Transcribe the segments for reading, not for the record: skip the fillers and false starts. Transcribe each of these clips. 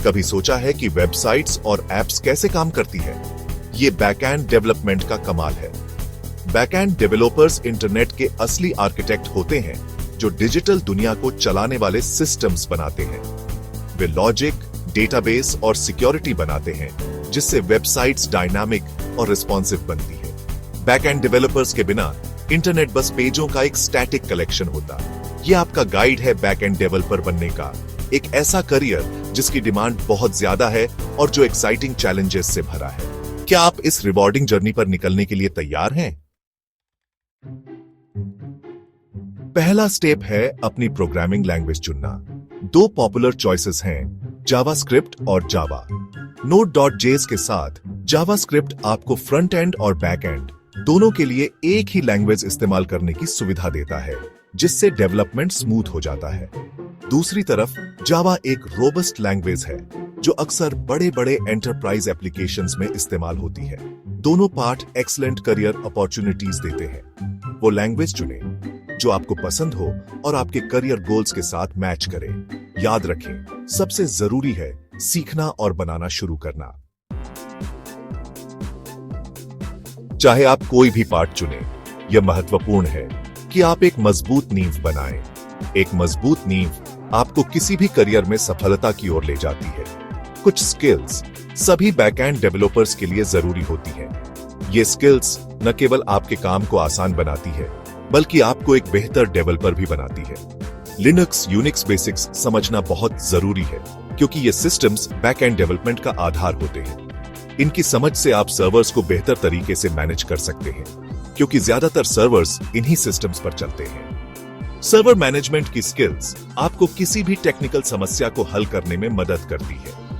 कभी सोचा है कि वेबसाइट्स और एप्स कैसे काम करती है? ये बैकएंड डेवलपमेंट का कमाल है। बैकएंड डेवलपर्स इंटरनेट के असली आर्किटेक्ट होते हैं जो डिजिटल दुनिया को चलाने वाले सिस्टम्स बनाते हैं। वे लॉजिक, डेटाबेस और सिक्योरिटी बनाते हैं जिससे वेबसाइट्स डायनामिक और रिस्पॉन्सिव बनती है। बैकएंड डेवलपर्स के बिना इंटरनेट बस पेजों का एक स्टैटिक कलेक्शन होता। ये आपका गाइड है बैकएंड डेवलपर बनने का, एक ऐसा करियर जिसकी डिमांड बहुत ज्यादा है और जो एक्साइटिंग चैलेंजेस से भरा है। क्या आप इस रिवॉर्डिंग जर्नी पर निकलने के लिए तैयार हैं? पहला स्टेप है अपनी प्रोग्रामिंग लैंग्वेज चुनना। दो पॉपुलर चॉइसेस हैं, जावास्क्रिप्ट और जावा। Node.js के साथ जावास्क्रिप्ट आपको फ्रंट एंड और बैक एंड दोनों के लिए एक ही लैंग्वेज इस्तेमाल करने की सुविधा देता है, जिससे डेवलपमेंट स्मूथ हो जाता है। दूसरी तरफ जावा एक रोबस्ट लैंग्वेज है जो अक्सर बड़े-बड़े एंटरप्राइज एप्लीकेशंस में इस्तेमाल होती है। दोनों पार्ट एक्सीलेंट करियर अपॉर्चुनिटीज देते हैं। वो लैंग्वेज चुने जो आपको पसंद हो और आपके करियर गोल्स के साथ मैच करे। याद रखें, सबसे जरूरी है सीखना और बनाना शुरू करना। चाहे आप कोई भी पार्ट चुने, यह महत्वपूर्ण है कि आप एक मजबूत नींव बनाएं। एक मजबूत नींव आपको किसी भी करियर में सफलता की ओर ले जाती है। कुछ स्किल्स सभी बैकएंड डेवलपर्स के लिए जरूरी होती हैं। ये स्किल्स न केवल आपके काम को आसान बनाती है, बल्कि आपको एक बेहतर डेवलपर भी बनाती है। लिनक्स, यूनिक्स बेसिक्स समझना बहुत जरूरी है क्योंकि ये सिस्टम्स बैकएंड डेवलपमेंट का आधार होते हैं। इनकी समझ से आप सर्वर्स को बेहतर तरीके से मैनेज कर सकते हैं क्योंकि ज्यादातर सर्वर्स इन्हीं सिस्टम्स पर चलते हैं। सर्वर मैनेजमेंट की स्किल्स आपको किसी भी टेक्निकल समस्या को हल करने में मदद करती है।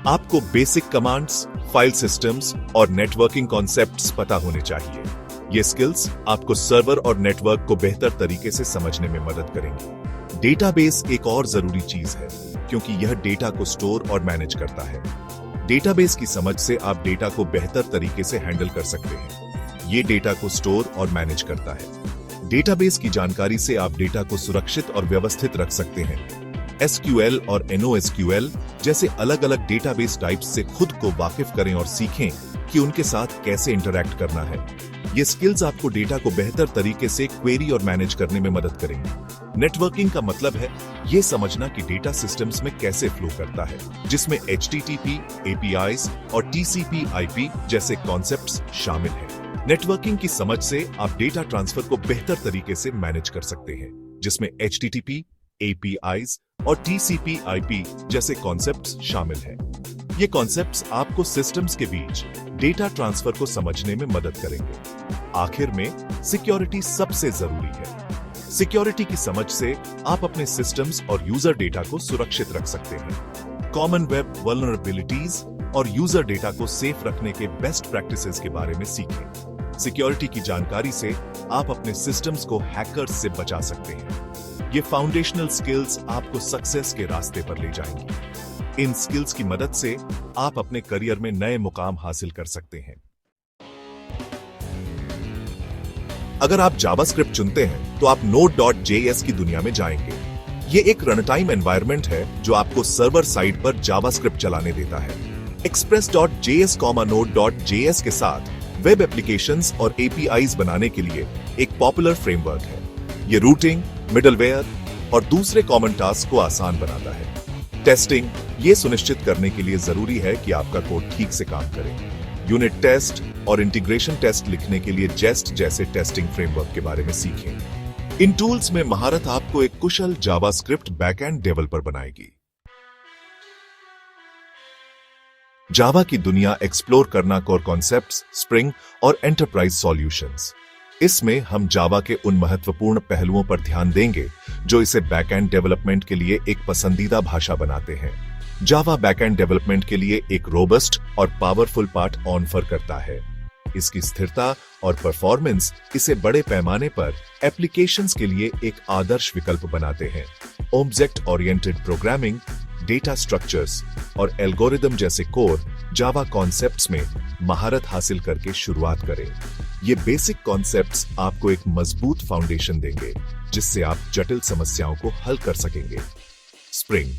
आपको बेसिक कमांड्स, फाइल सिस्टम्स और नेटवर्किंग कॉन्सेप्ट्स पता होने चाहिए। ये स्किल्स आपको सर्वर और नेटवर्क को बेहतर तरीके से समझने में मदद करेंगी। डेटाबेस एक और जरूरी चीज है क्योंकि यह डेटा को स्टोर और मैनेज करता है। डेटाबेस की समझ से आप डेटा को बेहतर तरीके से हैंडल कर सकते हैं। ये डेटा को स्टोर और मैनेज करता है। डेटाबेस की जानकारी से आप डेटा को सुरक्षित और व्यवस्थित रख सकते हैं। SQL और NoSQL जैसे अलग-अलग डेटाबेस टाइप्स से खुद को वाकिफ करें और सीखें कि उनके साथ कैसे इंटरैक्ट करना है। ये स्किल्स आपको डेटा को बेहतर तरीके से क्वेरी और मैनेज करने में मदद करेंगे। नेटवर्किंग का मतलब है ये समझना कि डेटा सिस्टम्स में कैसे फ्लो करता है, जिसमें HTTP, APIs और TCP/IP जैसे कॉन्सेप्ट्स शामिल हैं। नेटवर्किंग की समझ से आप डेटा ट्रांसफर को बेहतर तरीके से मैनेज कर सकते हैं, जिसमें HTTP, APIs और TCP/IP जैसे कॉन्सेप्ट्स शामिल हैं। ये कॉन्सेप्ट्स आपको सिस्टम्स के बीच डेटा ट्रांसफर को समझने में मदद करेंगे। आखिर में सिक्योरिटी सबसे जरूरी है। सिक्योरिटी की समझ से आप अपने सिस्टम्स और यूजर डेटा को सुरक्षित रख सकते हैं। कॉमन वेब वल्नरेबिलिटीज और यूजर डेटा को सेफ रखने के बेस्ट प्रैक्टिसेस के बारे में सीखें। सिक्योरिटी की जानकारी से आप अपने सिस्टम्स को हैकर्स से बचा सकते हैं। ये फाउंडेशनल स्किल्स आपको सक्सेस के रास्ते पर ले जाएंगी। इन स्किल्स की मदद से आप अपने करियर में नए मुकाम हासिल कर सकते हैं। अगर आप जावास्क्रिप्ट चुनते हैं तो आप Node.js की दुनिया में जाएंगे। ये एक रनटाइम एनवायरनमेंट है जो आपको सर्वर साइड पर जावास्क्रिप्ट चलाने देता है। Express.js, Node.js के साथ वेब एप्लीकेशंस और APIs बनाने के लिए एक पॉपुलर फ्रेमवर्क है। ये रूटिंग, मिडलवेयर और दूसरे कॉमन टास्क को आसान बनाता है। टेस्टिंग ये सुनिश्चित करने के लिए जरूरी है कि आपका कोड ठीक से काम करे। यूनिट टेस्ट और इंटीग्रेशन टेस्ट लिखने के लिए जेस्ट जैसे टेस्टिंग फ्रेमवर्क के बारे में सीखें। इन टूल्स में महारत आपको एक कुशल जावास्क्रिप्ट बैकएंड डेवलपर बनाएगी। जावा की दुनिया एक्सप्लोर करना, कोर कॉन्सेप्ट्स, स्प्रिंग और एंटरप्राइज सॉल्यूशंस। इसमें हम जावा के उन महत्वपूर्ण पहलुओं पर ध्यान देंगे जो इसे बैकएंड डेवलपमेंट के लिए एक पसंदीदा भाषा बनाते हैं। जावा बैकएंड डेवलपमेंट के लिए एक रोबस्ट और पावरफुल पार्ट ऑफर करता है। इसकी स्थिरता और परफॉर्मेंस इसे बड़े पैमाने पर एप्लीकेशंस के लिए एक आदर्श विकल्प बनाते हैं। Object oriented programming, data structures और एल्गोरिदम जैसे कोर जावा कॉन्सेप्ट्स में महारत हासिल करके शुरुआत करें। ये बेसिक कॉन्सेप्ट्स आपको एक मजबूत फाउंडेशन देंगे जिससे आप जटिल समस्याओं को हल कर सकेंगे। स्प्रिंग,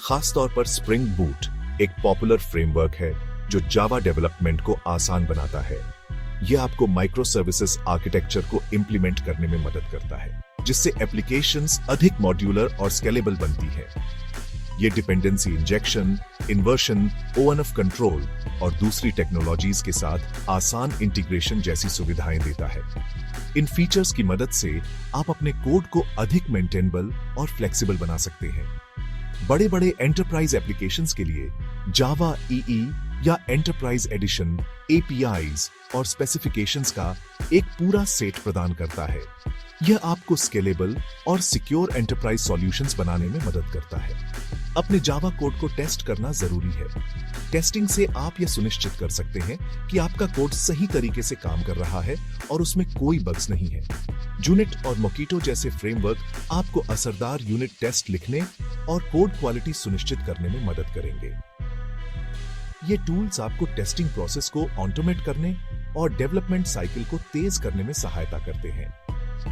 खासतौर पर स्प्रिंग बूट, एक पॉपुलर फ्रेमवर्क है जो जावा डेवलपमेंट को आसान बनाता है। यह आपको माइक्रो सर्विसेज आर्किटेक्चर को इंप्लीमेंट करने में मदद करता है, जिससे एप्लीकेशंस अधिक मॉड्यूलर और स्केलेबल बनती है। ये dependency injection, inversion, ONF control और दूसरी टेक्नोलॉजीज के साथ आसान इंटीग्रेशन जैसी सुविधाएं देता है। इन फीचर्स की मदद से आप अपने कोड को अधिक मेंटेनेबल और फ्लेक्सिबल बना सकते हैं। बड़े बड़े एंटरप्राइज एप्लीकेशंस के लिए जावा EE या एंटरप्राइज एडिशन APIs और स्पेसिफिकेशंस का एक पूरा सेट प्रदान करता है। यह आपको स्केलेबल और सिक्योर एंटरप्राइज सॉल्यूशंस बनाने में मदद करता है। अपने जावा कोड को टेस्ट करना जरूरी है। टेस्टिंग से आप यह सुनिश्चित कर सकते हैं कि आपका कोड सही तरीके से काम कर रहा है और उसमें कोई बग्स नहीं है। यूनिट और मोकीटो जैसे फ्रेमवर्क आपको असरदार यूनिट टेस्ट लिखने और कोड क्वालिटी सुनिश्चित करने में मदद करेंगे। ये टूल्स आपको टेस्टिंग प्रोसेस को ऑटोमेट करने और डेवलपमेंट साइकिल को तेज करने में सहायता करते हैं।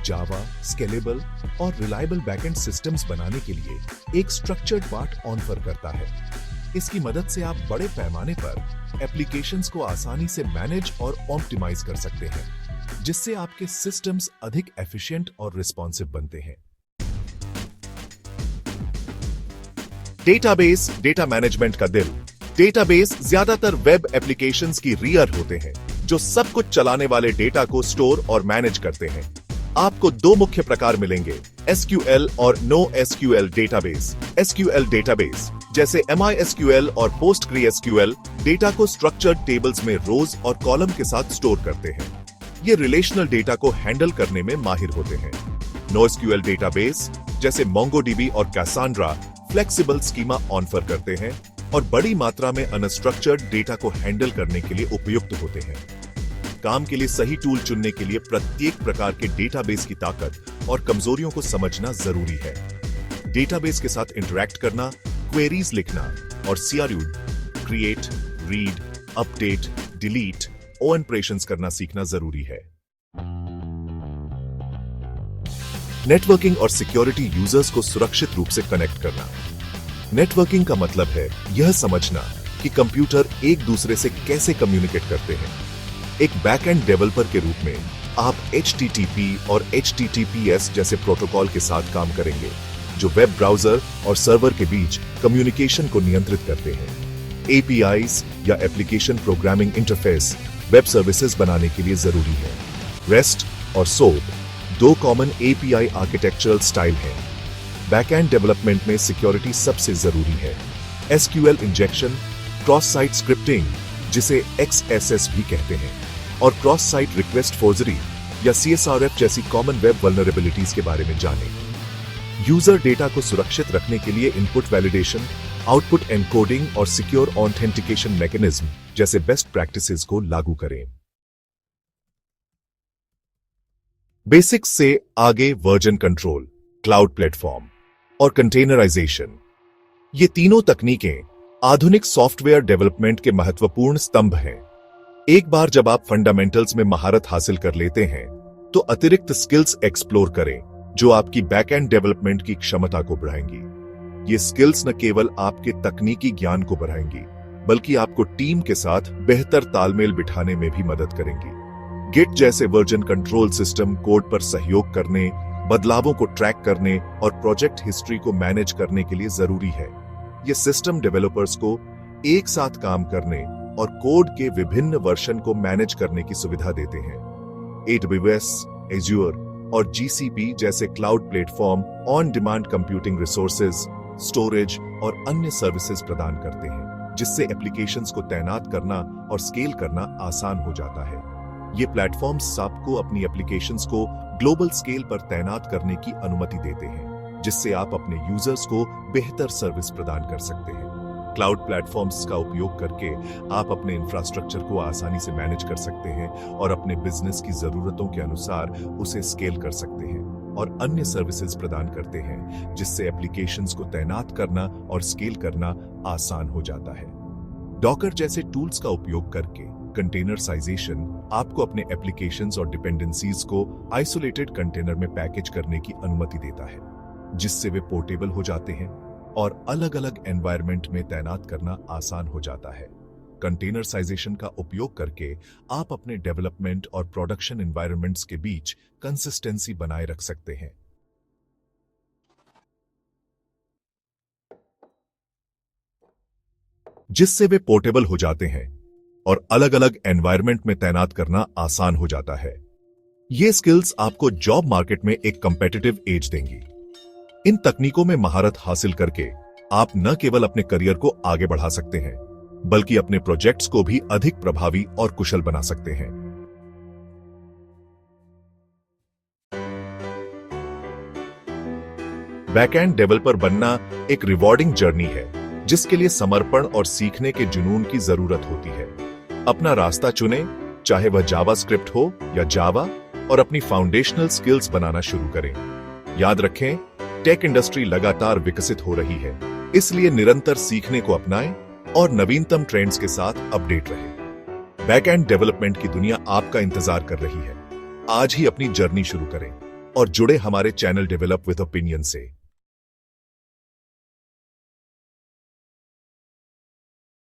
जावा स्केलेबल और रिलायबल बैकएंड सिस्टम्स बनाने के लिए एक स्ट्रक्चर्ड पार्ट ऑफर करता है। इसकी मदद से आप बड़े पैमाने पर एप्लीकेशंस को आसानी से मैनेज और ऑप्टिमाइज कर सकते हैं, जिससे आपके सिस्टम्स अधिक एफिशिएंट और रिस्पॉन्सिव बनते हैं। डेटाबेस डेटा मैनेजमेंट का दिल। डेटाबेस ज्यादातर वेब एप्लीकेशंस की रियर होते हैं, जो सब कुछ चलाने वाले डेटा को स्टोर और मैनेज करते हैं। आपको दो मुख्य प्रकार मिलेंगे, SQL और NoSQL डेटाबेस। SQL डेटाबेस जैसे MySQL और PostgreSQL डेटा को स्ट्रक्चर्ड टेबल्स में रोज और कॉलम के साथ स्टोर करते हैं। ये रिलेशनल डेटा को हैंडल करने में माहिर होते हैं। NoSQL डेटाबेस जैसे MongoDB और Cassandra फ्लेक्सिबल स्कीमा ऑफर करते हैं और बड़ी मात्रा में अनस्ट्रक्चर्ड डेटा को हैंडल करने के लिए उपयुक्त होते हैं। काम के लिए सही टूल चुनने के लिए प्रत्येक प्रकार के डेटाबेस की ताकत और कमजोरियों को समझना जरूरी है। डेटाबेस के साथ इंटरैक्ट करना, क्वेरीज लिखना और CRU create, read, update, delete, operations करना सीखना जरूरी है। नेटवर्किंग और सिक्योरिटी यूजर्स को सुरक्षित रूप से कनेक्ट करना। नेटवर्किंग का मतलब है यह समझना कि कंप्यूटर एक दूसरे से कैसे कम्युनिकेट करते हैं। एक बैकएंड डेवलपर के रूप में आप HTTP और HTTPS जैसे प्रोटोकॉल के साथ काम करेंगे, जो वेब ब्राउजर और सर्वर के बीच कम्युनिकेशन को नियंत्रित करते हैं। APIs या application programming interface web services बनाने के लिए जरूरी है। REST और SOAP दो कॉमन API आर्किटेक्चरल स्टाइल हैं। बैकएंड डेवलपमेंट में सिक्योरिटी सबसे जरूरी है। SQL injection, cross site scripting जिसे XSS भी कहते हैं, और क्रॉस साइट रिक्वेस्ट फोर्जरी या CSRF जैसी कॉमन वेब वल्नरेबिलिटीज के बारे में जानें। यूजर डेटा को सुरक्षित रखने के लिए इनपुट वैलिडेशन, आउटपुट एनकोडिंग और सिक्योर ऑथेंटिकेशन मैकेनिज्म जैसे बेस्ट प्रैक्टिसेस को लागू करें। बेसिक्स से आगे वर्जन कंट्रोल, क्लाउड प्लेटफॉर्म और कंटेनराइजेशन, ये तीनों तकनीकें आधुनिक सॉफ्टवेयर डेवलपमेंट के महत्वपूर्ण स्तंभ हैं। एक बार जब आप फंडामेंटल्स में महारत हासिल कर लेते हैं, तो अतिरिक्त स्किल्स एक्सप्लोर करें जो आपकी बैकएंड डेवलपमेंट की क्षमता को बढ़ाएंगी। ये स्किल्स न केवल आपके तकनीकी ज्ञान को बढ़ाएंगी, बल्कि आपको टीम के साथ बेहतर तालमेल बिठाने में भी मदद करेंगी। गिट जैसे वर्जन कंट्रोल सिस्टम कोड पर सहयोग करने, बदलावों को ट्रैक करने और प्रोजेक्ट हिस्ट्री को मैनेज करने के लिए जरूरी है। ये सिस्टम डेवलपर्स को एक साथ काम करने और कोड के विभिन्न वर्जन को मैनेज करने की सुविधा देते हैं। AWS, Azure और GCP जैसे cloud platform on demand computing resources, storage और अन्य सर्विसेज प्रदान करते हैं, जिससे एप्लीकेशंस को तैनात करना और स्केल करना आसान हो जाता है। ये प्लेटफॉर्म्स आपको अपनी एप्लीकेशंस को ग्लोबल स्केल पर तैनात करने की अनुमति देते हैं, जिससे आप अपने यूजर्स को बेहतर सर्विस प्रदान कर सकते हैं। क्लाउड प्लेटफॉर्म्स का उपयोग करके आप अपने इंफ्रास्ट्रक्चर को आसानी से मैनेज कर सकते हैं और अपने बिजनेस की जरूरतों के अनुसार उसे स्केल कर सकते हैं और अन्य सर्विसेज प्रदान करते हैं, जिससे एप्लीकेशंस को तैनात करना और स्केल करना आसान हो जाता है। डॉकर जैसे टूल्स का उपयोग करके कंटेनराइजेशन आपको अपने एप्लीकेशंस और डिपेंडेंसीज को आइसोलेटेड कंटेनर में पैकेज करने की अनुमति देता है, जिससे वे पोर्टेबल हो जाते हैं और अलग अलग एनवायरनमेंट में तैनात करना आसान हो जाता है। कंटेनराइजेशन का उपयोग करके आप अपने डेवलपमेंट और प्रोडक्शन एनवायरनमेंट्स के बीच कंसिस्टेंसी बनाए रख सकते हैं, जिससे वे पोर्टेबल हो जाते हैं और अलग अलग एनवायरनमेंट में तैनात करना आसान हो जाता है। ये स्किल्स आपको जॉब मार्केट में एक कंपेटिटिव एज देंगी। इन तकनीकों में महारत हासिल करके आप न केवल अपने करियर को आगे बढ़ा सकते हैं, बल्कि अपने प्रोजेक्ट्स को भी अधिक प्रभावी और कुशल बना सकते हैं। बैकएंड डेवलपर बनना एक रिवॉर्डिंग जर्नी है, जिसके लिए समर्पण और सीखने के जुनून की जरूरत होती है। अपना रास्ता चुनें, चाहे वह जावास्क्रिप्ट हो या जावा, और अपनी फाउंडेशनल स्किल्स बनाना शुरू करें। याद रखें, टेक इंडस्ट्री लगातार विकसित हो रही है, इसलिए निरंतर सीखने को अपनाएं और नवीनतम ट्रेंड्स के साथ अपडेट रहें। बैकएंड डेवलपमेंट की दुनिया आपका इंतजार कर रही है। आज ही अपनी जर्नी शुरू करें और जुड़े हमारे चैनल डेवलप विद ओपिनियन से।